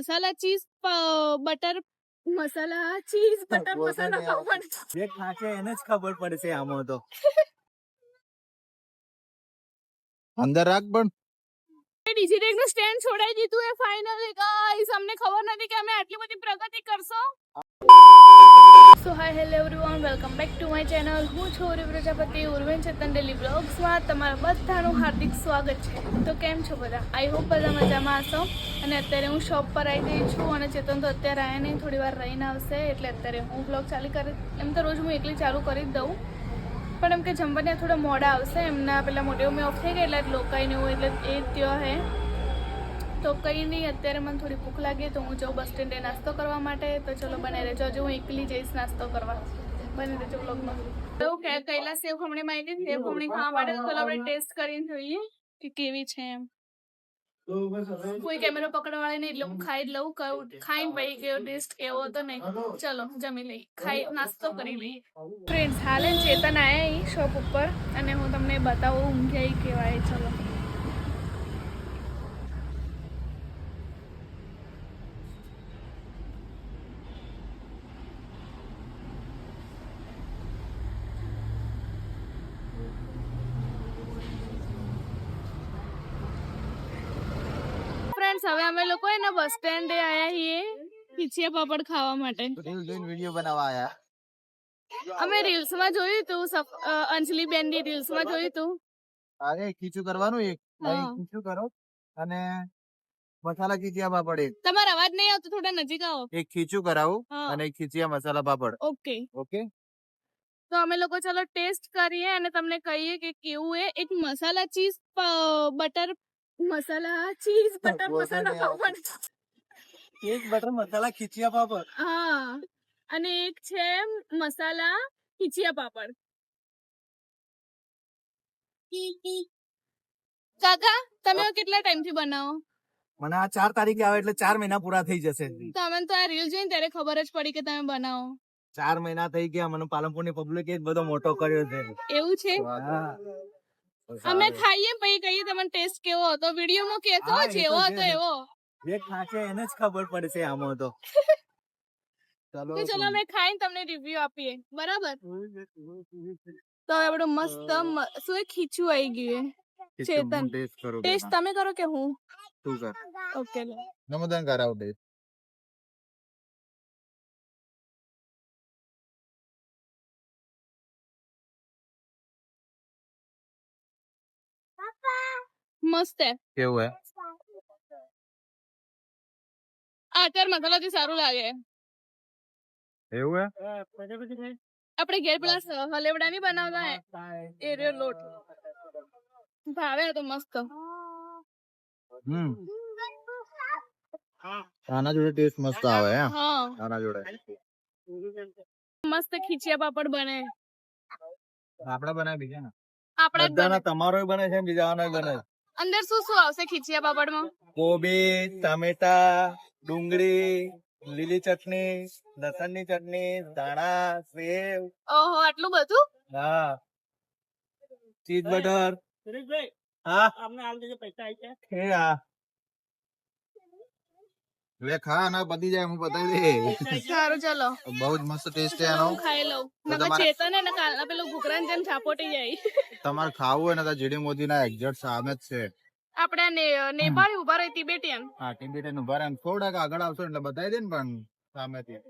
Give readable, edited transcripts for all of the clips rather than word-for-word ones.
મસાલા cheese butter મસાલા cheese butter masala papad જે ખાશે એને જ ખબર પડશે આમાં તો અંદર રાખ પણ ડિજિટેક નું સ્ટેન્ડ છોડાઈ દીધું એ ફાઇનલી ગાઈસ અમને ખબર નથી કે અમે આટલી બધી પ્રગતિ કરશો so hi hello everyone welcome back to my channel હું છું ઉર્વી પ્રજાપતિ ઉર્વેન ચેતન ડેલી બ્લોગ્સમાં તમારા બધાનું હાર્દિક સ્વાગત છે તો કેમ છો બધા આઈ હોપ બધા મજામાં હશો અને અત્યારે હું શોપ પર આવી ગઈ છું અને ચેતન તો અત્યારે આવ્યા નહીં થોડી વાર રહીને આવશે એટલે અત્યારે હું બ્લોગ ચાલુ કરી એમ તો રોજ હું એકલી ચાલુ કરી જ દઉં પણ એમ કે જમવાને થોડા મોડા આવશે એમના પેલા મોટી મમ્મી ઓફ થઈ ગયા એટલે લોકાઈને હું એટલે એ ત્યો હે તો કંઈ નહીં અત્યારે મને થોડી ભૂખ લાગી તો હું જાઉં બસ સ્ટેન્ડે નાસ્તો કરવા માટે તો ચલો બને રહેજો હજુ હું એકલી જઈશ નાસ્તો કરવા બને રહેજો બ્લોગમાં એવું કે કૈલા સેવ ખમણીમાં આવી ગઈ સેવ ખમણી ખાવા માટે તો ચલો આપણે ટેસ્ટ કરીને જોઈએ કે કેવી છે એમ કોઈ કેમેરો પકડવા વાળી નહીં એટલે હું ખાઈ જ લઉં કયું ખાઈને ભાઈ ગયો ટેસ્ટ કેવો હતો નહીં ચલો જમી લઈ ખાઈ નાસ્તો કરી લઈએ ફ્રેન્ડ્સ હાલે ચેતન આવ્યા શોપ ઉપર અને હું તમને બતાવું ઊંઘ્યા કહેવાય ચલો ફ્રેન્ડ્સ હવે અમે લોકો એના બસ સ્ટેન્ડે આયા છીએ ખીચિયા પાપડ ખાવા માટે રીલ જોઈને વિડિયો બનાવવા આયા અમે રીલ્સ માં જોયું તું અંજલિ બેન ની રીલ્સ માં જોયું તું અરે ખીચું કરવાનું એક ખીચું કરો અને મસાલા ખીચિયા પાપડ એક તમારો અવાજ નહીં આવતો થોડા નજીક આવો એક ખીચું કરાવું અને એક ખીચિયા મસાલા પાપડ ઓકે ઓકે તો અમે લોકો ચલો ટેસ્ટ કરીએ અને તમને કહીએ કે કેવું એ એક મસાલા ચીઝ બટર મસાલા ચીઝ બટર મસાલા પાપડ એક બટર મસાલા ખીચિયા પાપડ હા અને એક છે મસાલા ખીચિયા પાપડ કાકા તમે કેટલા ટાઈમ થી બનાવો મને આ 4 તારીખે આવે એટલે 4 મહિના પૂરા થઈ જશે તો અમે તો આ રીલ જોઈને ત્યારે ખબર જ પડી કે તમે બનાવો 4 મહિના થઈ ગયા મને પાલનપુર ની પબ્લિક એ બધો મોટો કર્યો છે એવું છે અમે ખાઈએ પછી કહીએ તમને ટેસ્ટ કેવો હતો વિડીયો માં કેતો જેવો હતો એવો જે ખાશે એને જ ખબર પડશે આમાં તો ચલો અમે ખાઈને તમને રિવ્યુ આપીએ બરાબર તો આપણું મસ્ત શું ખીચું આવી ગયું ચેતન ટેસ્ટ તમે કરો કે હું તું કર ઓકે નમદન કરાવ ટેસ્ટ મસ્ત હે કેવું હે આચાર મસાલા થી સારું લાગે એવું હે આપણે ઘેર પેલા હલેવડા ની બનાવતા એ રે લોટ ભાવે તો મસ્ત આના જોડે ટેસ્ટ મસ્ત આવે હે હા આના જોડે મસ્ત ખીચિયા પાપડ બને આપડા બનાવે બીજા ને આપડા બધાના તમારો બને છે બીજાનો બને અંદર શું શું આવશે ખીચિયા પાપડમાં કોબી ટામેટા ડુંગળી લીલી ચટણી લસણ ની ચટણી ધાણા સેવ ઓહો આટલું બધું હા ચીઝ બટર હા આપને હાલ દેજો પૈસા આવી છે હા લે ખા ના પતી જાય હું બતાવી દે સારું ચલો બહુ જ મસ્ત ટેસ્ટ છે આનો ખાઈ લઉં નકર ચેતન ને કાલના પેલું ઘૂઘરાન જેમ છાપોટી જાય તમારે ખાવું હોય ને તો જીડી મોદી ના એક્ઝેક્ટ સામે જ છે આપણે નેપાળી ઉભા રહી તિબેટિયન હા તિબેટિયન ઉભા રહે થોડાક આગળ આવશો એટલે બતાવી દે ને પણ સામેથી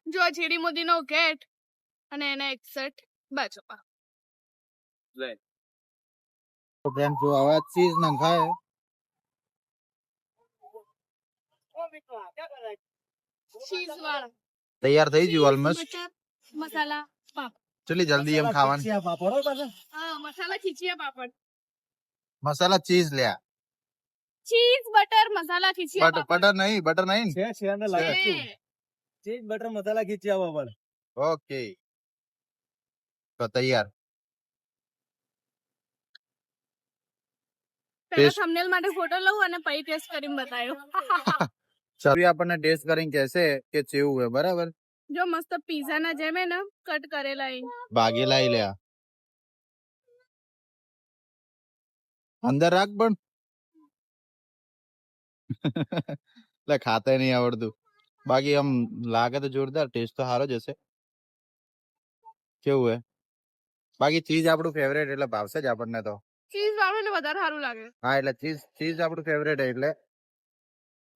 જો જીડી મોદી નો ગેટ અને એના એક્ઝેક્ટ બાજુમાં તો ફ્રેન્ડ જો આવા ચીઝ નખાય ચીઝ વાળા તૈયાર થઈ ગયું ઓલમોસ્ટ મસાલા પાપડ ચલી જલ્દી એમ ખાવાનું હા મસાલા ખીચિયા પાપડ મસાલા ચીઝ લ્યા ચીઝ બટર મસાલા ખીચિયા બટર નહીં છે ચીઝ બટર મસાલા ખીચિયા પાપડ ઓકે તો તૈયાર પેલા થંબનેલ માટે ફોટો લઉં અને પછી ટેસ્ટ કરીને બતાવ્યો ચાલો આપણને ટેસ્ટ કરીને કહેશે કે કેવું હે બરાબર જો મસ્ત પીઝા ના જેમ હે ને કટ કરેલા ભાગેલા લ્યા અંદર રાખ પણ એટલે ખાતા નહીં આવડતું. બાકી આમ લાગે તો જોરદાર, ટેસ્ટ તો સારો જ હશે. કેવું હે? બાકી ચીઝ આપણું ફેવરેટ એટલે ભાવશે જ આપણને તો. ચીઝ વાળું એટલે વધારે સારું લાગે. હા એટલે ચીઝ આપણું ફેવરેટ એટલે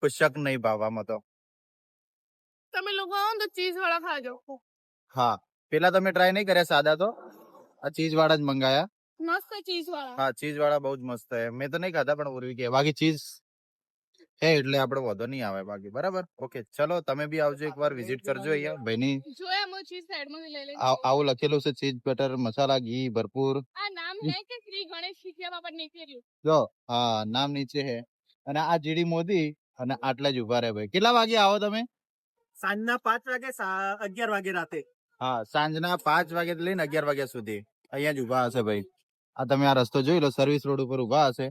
પુષ્ક નહીં ભાવવામાં તો. તમે લોકો આવો ને તો ચીઝ વાળા ખાજો. હા પેલા તમે ટ્રાય નહીં કર્યા સાદા તો, આ ચીઝ વાળા જ મંગાયા. મસ્ત ચીઝ વાળા. હા ચીઝ વાળા બહુ જ મસ્ત હે. મેં તો નહીં ખાધા પણ ઉર્વી કે બાકી ચીઝ હે એટલે આપડે વધો નહીં આવે બાકી. બરાબર ઓકે ચલો તમે બી આવજો, એકવાર વિઝિટ કરજો અહીંયા ભાઈની. જોયા હું ચીઝ સાઈડમાં લઈ લઈ. આવું લખેલું છે ચીઝ બટર મસાલા ઘી ભરપૂર. આ નામ હે કે શ્રી ગણેશ શીખ્યા બાપા નીકળ્યું. જો હા નામ નીચે હે. અને આ જીડી મોદી અને આટલા જ ઉભા રહે ભાઈ. કેટલા વાગે આવો તમે? સાંજના 5 વાગે 11 વાગે રાતે. હા સાંજના 5 વાગે લઈને 11 વાગ્યા સુધી અહીંયા જ ઉભા હશે ભાઈ. આ તમે આ રસ્તો જોઈ લો, સર્વિસ રોડ ઉપર ઉભા હશે.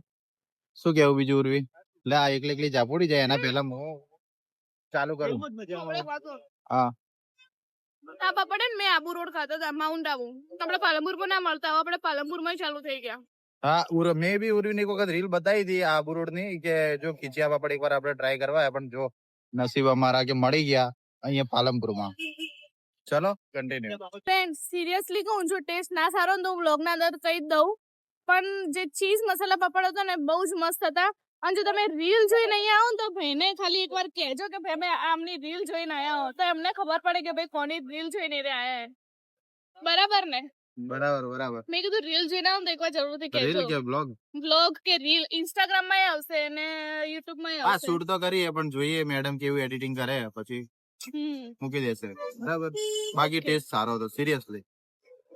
શું કેવું બીજું ઉર્વી? એટલે આ એકલી જાપોડી જાય એના પેલા હું ચાલુ કરું. હા આ પાપડ ને મેં આબુ રોડ ખાતા હતા, માઉન્ટ આબુ. આપણે પાલનપુર પર ના મળતા, આપણે પાલનપુર માં ચાલુ થઈ ગયા. હા મેં બી ઉર્વીની એક વખત રીલ બતાવી હતી આબુ રોડ ની કે જો ખીચિયા પાપડ એકવાર આપણે ટ્રાય કરવા, પણ જો નસીબ અમારા કે મળી ગયા અહીંયા પાલનપુરમાં. ચલો કન્ટિન્યુ. ફ્રેન્ડ સિરિયસલી કહું, જો ટેસ્ટ ના સારો ને તો હું વ્લોગ ના અંદર કહી જ દઉં, પણ જે ચીઝ મસાલા પાપડ હતો ને બહુ જ મસ્ત હતા. અને જો તમે રીલ જોઈને અહીંયા આવો ને તો ભાઈને ખાલી એકવાર કહેજો કે ભાઈ અમે આમની રીલ જોઈને આયા હો, તો એમને ખબર પડે કે ભાઈ કોની રીલ જોઈને આયા. બરાબર ને? બરાબર મેં કીધું રીલ જોઈને આવો તો એકવાર જરૂરથી કહેજો. રીલ કે બ્લોગ કે રીલ ઇન્સ્ટાગ્રામ માં આવશે અને યુટ્યુબ માં હા આવશે. શૂટ તો કરીએ પણ જોઈએ મેડમ કેવું એડિટિંગ કરે પછી મૂકી દેશે. બરાબર બાકી ટેસ્ટ સારો હતો સિરિયસલી.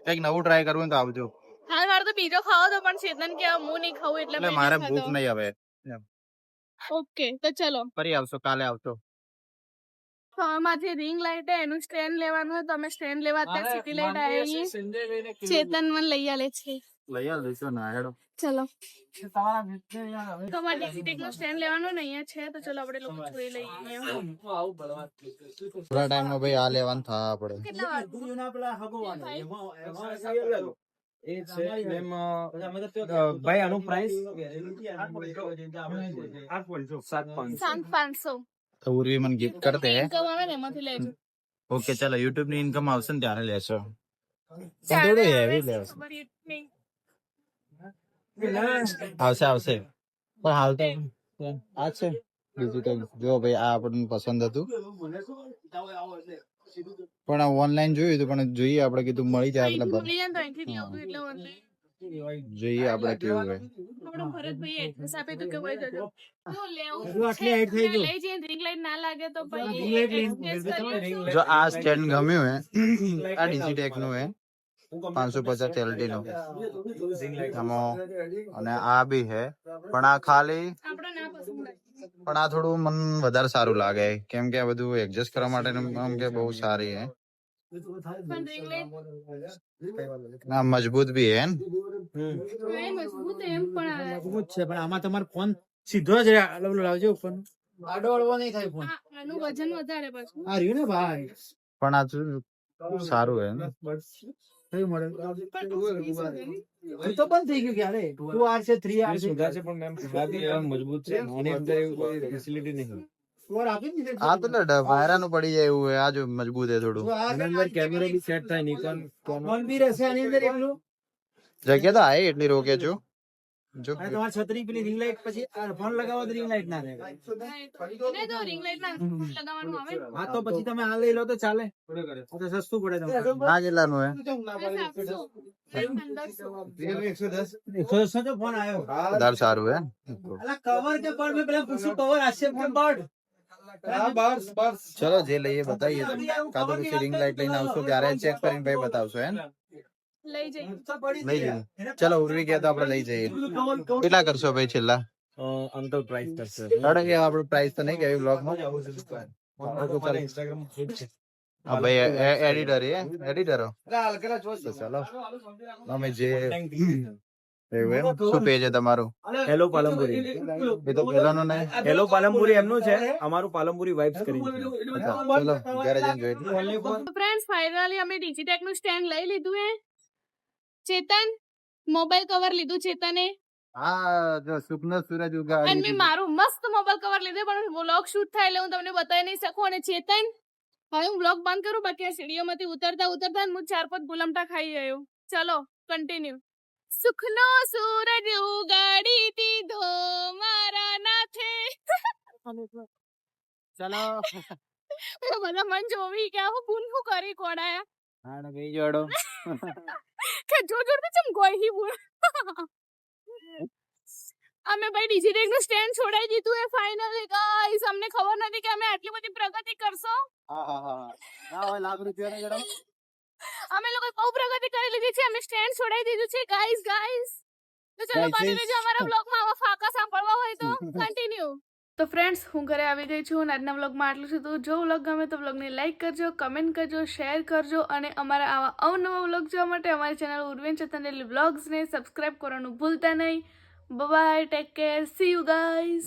કઈક નવું ટ્રાય કરવું તો આવજો. હાલ મારે તો બીજો ખાવો તો પણ ચેતન કે હું નહીં ખાવું એટલે મારે ભૂખ નહીં આવે. ઓકે તો ચલો ફરી આવશો, કાલે આવશો. તો આમાંથી રિંગ લાઈટ એનું સ્ટેન્ડ લેવાનું હોય તો અમે સ્ટેન્ડ લેવા ત્યાં સિટી લાઈટ આવી. ચેતન મને લઈ આલે છે. લઈ આવજો ના હેડો. ચલો તો મારે ડિજિટેક નું સ્ટેન્ડ લેવાનું ને અહીંયા છે તો ચલો આપણે લોકો જોઈ લઈએ. થોડા ટાઈમ માં ભાઈ આ લેવાનું થા પડે. કેટલા વાર? ભાઈ આનું પ્રાઇસ 7,500 તો ઉર્વી મને ગિફ્ટ કરતે. ઇન્કમ આવે ને એમાંથી લેજો. ઓકે ચલો યુટ્યુબ ની ઇન્કમ આવશે ને ત્યારે લેશો. ચાલે, થોડું આવે heavy છે, લેશો. ખબર નહીં. આવશે પણ હાલ તો આ છે ડિજિટલ. જો ભાઈ આ આપણને પસંદ હતું પણ ઓનલાઈન જોયું હતું, પણ જોઈએ આપણે કીધું મળી જાય એટલે મળી જાય ને તો અહીંથી નહીં આવતું એટલે online. જોઈએ આપણે કેવું હોય. આપણો ભરતભાઈ એડ્રેસ આપે તો કે ભાઈ જજો. જો લેવું આટલી છે, height થઈ ગયું. લઈ જઈને ring light ના લાગે તો ભાઈ ring light લઈને adjust તમે કરી ring લેજો. જો આ સ્ટેન્ડ ગમ્યું હે, આ ડિજિટેક નું હે 550 LT નું આમાં, અને આ બી હે પણ આ ખાલી આપણે ના પસંદ આવે. પણ આ થોડું મન વધારે સારું લાગે કેમ કે આ બધું એડજસ્ટ કરવા માટે આમ કે બહુ સારી હે. પણ ring light ના મજબૂત બી હે ને. નહીં મજબૂત એમ પણ આવે. મજબૂત છે પણ આમાં તમારો ફોન સીધો જ લાવજો ઉપર. આડો અડવો નહીં થાય ફોન. આનું વજન વધારે પાછું. આ રહ્યું ને ભાઈ. પણ આ સારું હે ને. કયું model? પણ 220 હોય ને. એ તો બંધ થઈ ગયું ક્યારે? 2R છે 3R છે. Four આપી જ દીધે. આ તો વાયરાનું પડી જાય એવું હે. આ જો મજબૂત હે થોડું. કેમેરા બી સેટ થાય નિકોન ફોન બી રહેશે આની અંદર એકલું. જગ્યા તો આય એટલી રોકે છો જો. અને તમારી છત્રી પેલી રિંગ લાઈટ પછી આ ફોન લગાવો તો રિંગ લાઈટ ના રહે. એને તો ring light ના લગાવવાનું આવે. હા તો પછી તમે આ લઈ લો તો ચાલે. આ તો સસ્તું પડે તમને. આ કેટલાનું હે? 110 તો ફોન આવ્યો. વધારે સારું હે. અલા કવર કે પણ મેં પેલા પૂછ્યું કવર આશે કે બર્ડ. ચલો જે લઈએ બતાવીએ તમને. કાં તો પછી રિંગ લાઈટ લઈને આવશો ત્યારે ચેક કરીને ભાઈ બતાવશો હે ને. લઈ જઈએ. લઈ જઈએ. ચલો ઉર્વી ગયા તો આપણે લઈ જઈએ. કેટલા કરશો ભાઈ છેલ્લા? અંકલ પ્રાઇસ કરશે. અરે કે આપણું પ્રાઇસ તો નહીં કહેવી બ્લોગમાં. હા ભાઈ એડિટર એડિટરો તો ચલો અમે જે એવું એમ. શું પેજ છે તમારું? હેલો પાલનપુરી. એ તો પેલાનું નહીં. હેલો પાલનપુરી એમનું છે, અમારું પાલનપુરી વાઇબ્સ કરીને છે. ચલો ઘરે જઈને જોઈ. ફ્રેન્ડ્સ ફાઇનલી અમે ડિજિટેક નું સ્ટેન્ડ લઈ લીધું હે. ચેતન મોબાઈલ કવર લીધું ચેતને. હા જો સુપનો સૂરજ અને ઉગાડી મેં મારું મસ્ત મોબાઈલ કવર લીધું પણ વ્લોગ શૂટ થાય એટલે હું તમને બતાવી નહીં શકું. અને ચેતન હવે હું વ્લોગ બંધ કરું, બાકી આ સીડીઓમાંથી ઉતરતા ઉતરતા હું 4-5 ગુલામટા ખાઈ ગયો. ચલો કન્ટિન્યુ. સુખનો સૂરજ ઉગાડી દીધો મારા નાથે. ચલો બધા મન જોવી ગયા હું બૂન હું કરી કોડાયા હા ને ગઈ જોડો કે જો ચમ ગોઈ હી બૂન. અમે ભાઈ ડિજિટેક નું સ્ટેન્ડ છોડાઈ દીધું એ ફાઇનલી ગાઈસ. અમને ખબર નથી કે અમે આટલી બધી પ્રગતિ કરશો. હા હા હા ના હોય લાખ રૂપિયા ને જડો અમે લોકો બહુ પ્રગતિ કરી લીધી છે. અમે સ્ટેન્ડ છોડાઈ દીધું છે ગાઈસ. તો ચલો Guys, બની guys. લેજો અમારા બ્લોગમાં આવા ફાકા સાંભળવા હોય તો કન્ટિન્યુ. તો ફ્રેન્ડ્સ હું ઘરે આવી ગઈ છું અને આજના વ્લોગમાં આટલું છે. તો જો વ્લોગ ગમે તો વ્લોગને લાઈક કરજો, કમેન્ટ કરજો, શેર કરજો અને અમારા આવા અવનવા વ્લોગ જોવા માટે અમારી ચેનલ ઉર્વેન ચેતન ડેલી વ્લોગ્સને સબસ્ક્રાઇબ કરવાનું ભૂલતા નહીં. Bye, take care, see you guys.